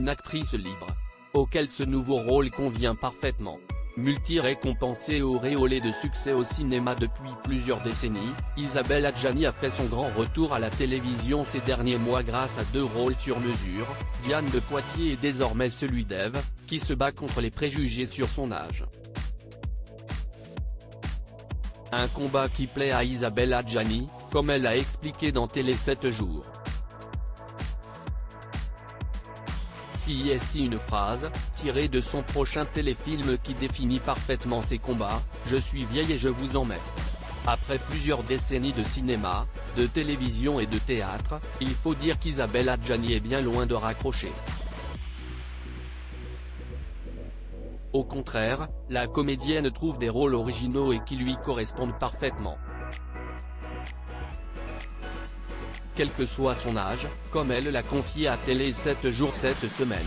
une actrice libre, auquel ce nouveau rôle convient parfaitement. Multi-récompensée et auréolée de succès au cinéma depuis plusieurs décennies, Isabelle Adjani a fait son grand retour à la télévision ces derniers mois grâce à 2 rôles sur mesure, Diane de Poitiers et désormais celui d'Ève, qui se bat contre les préjugés sur son âge. Un combat qui plaît à Isabelle Adjani, comme elle l'a expliqué dans Télé 7 jours. Si est une phrase, tirée de son prochain téléfilm qui définit parfaitement ses combats, « Je suis vieille et je vous en mets ». Après plusieurs décennies de cinéma, de télévision et de théâtre, il faut dire qu'Isabelle Adjani est bien loin de raccrocher. Au contraire, la comédienne trouve des rôles originaux et qui lui correspondent parfaitement. Quel que soit son âge, comme elle l'a confié à Télé 7 jours cette semaine.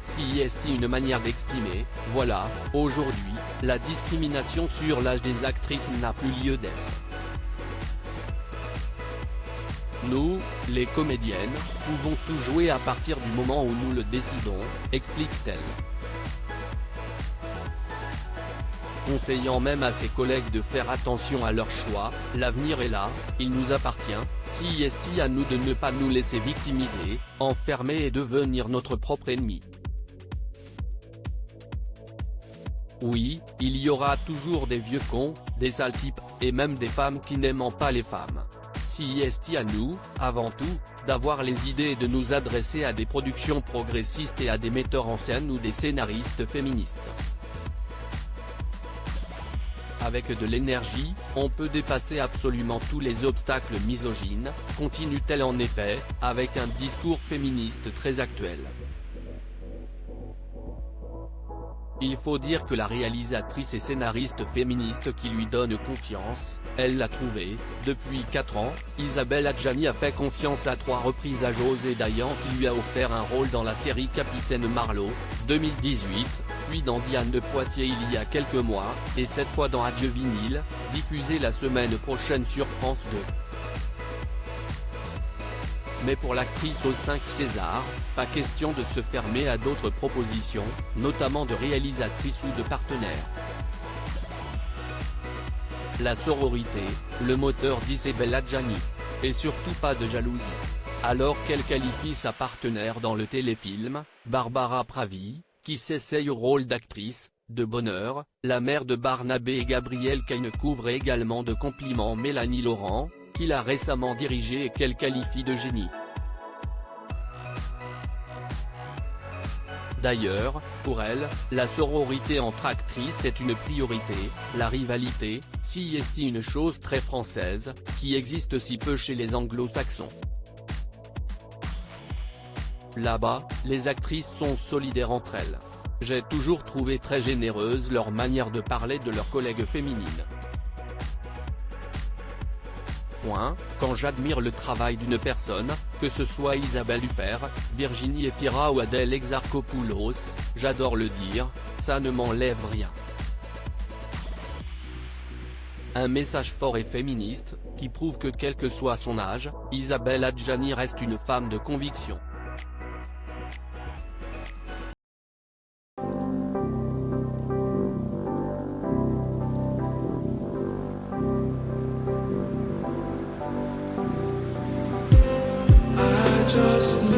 Si est une manière d'exprimer, voilà, aujourd'hui, la discrimination sur l'âge des actrices n'a plus lieu d'être. Nous, les comédiennes, pouvons tout jouer à partir du moment où nous le décidons, explique-t-elle. Conseillant même à ses collègues de faire attention à leur choix, l'avenir est là, il nous appartient, si est à nous de ne pas nous laisser victimiser, enfermer et devenir notre propre ennemi. Oui, il y aura toujours des vieux cons, des sales types, et même des femmes qui n'aiment pas les femmes. Si est à nous, avant tout, d'avoir les idées et de nous adresser à des productions progressistes et à des metteurs en scène ou des scénaristes féministes. Avec de l'énergie, on peut dépasser absolument tous les obstacles misogynes, continue-t-elle en effet, avec un discours féministe très actuel. Il faut dire que la réalisatrice et scénariste féministe qui lui donne confiance, elle l'a trouvée. Depuis 4 ans, Isabelle Adjani a fait confiance à 3 reprises à José Dayan qui lui a offert un rôle dans la série Capitaine Marlowe, 2018, puis dans Diane de Poitiers il y a quelques mois, et cette fois dans Adieu Vinyle, diffusé la semaine prochaine sur France 2. Mais pour l'actrice aux 5 Césars, pas question de se fermer à d'autres propositions, notamment de réalisatrices ou de partenaires. La sororité, le moteur d'Isabelle Adjani. Et surtout pas de jalousie. Alors qu'elle qualifie sa partenaire dans le téléfilm, Barbara Pravi, qui s'essaye au rôle d'actrice, de bonheur, la mère de Barnabé et Gabriel Kane couvre également de compliments Mélanie Laurent, qu'il a récemment dirigé et qu'elle qualifie de génie. D'ailleurs, pour elle, la sororité entre actrices est une priorité, la rivalité, si est une chose très française, qui existe si peu chez les anglo-saxons. Là-bas, les actrices sont solidaires entre elles. J'ai toujours trouvé très généreuse leur manière de parler de leurs collègues féminines. Quand j'admire le travail d'une personne, que ce soit Isabelle Huppert, Virginie Efira ou Adèle Exarchopoulos, j'adore le dire, ça ne m'enlève rien. Un message fort et féministe, qui prouve que quel que soit son âge, Isabelle Adjani reste une femme de conviction. Just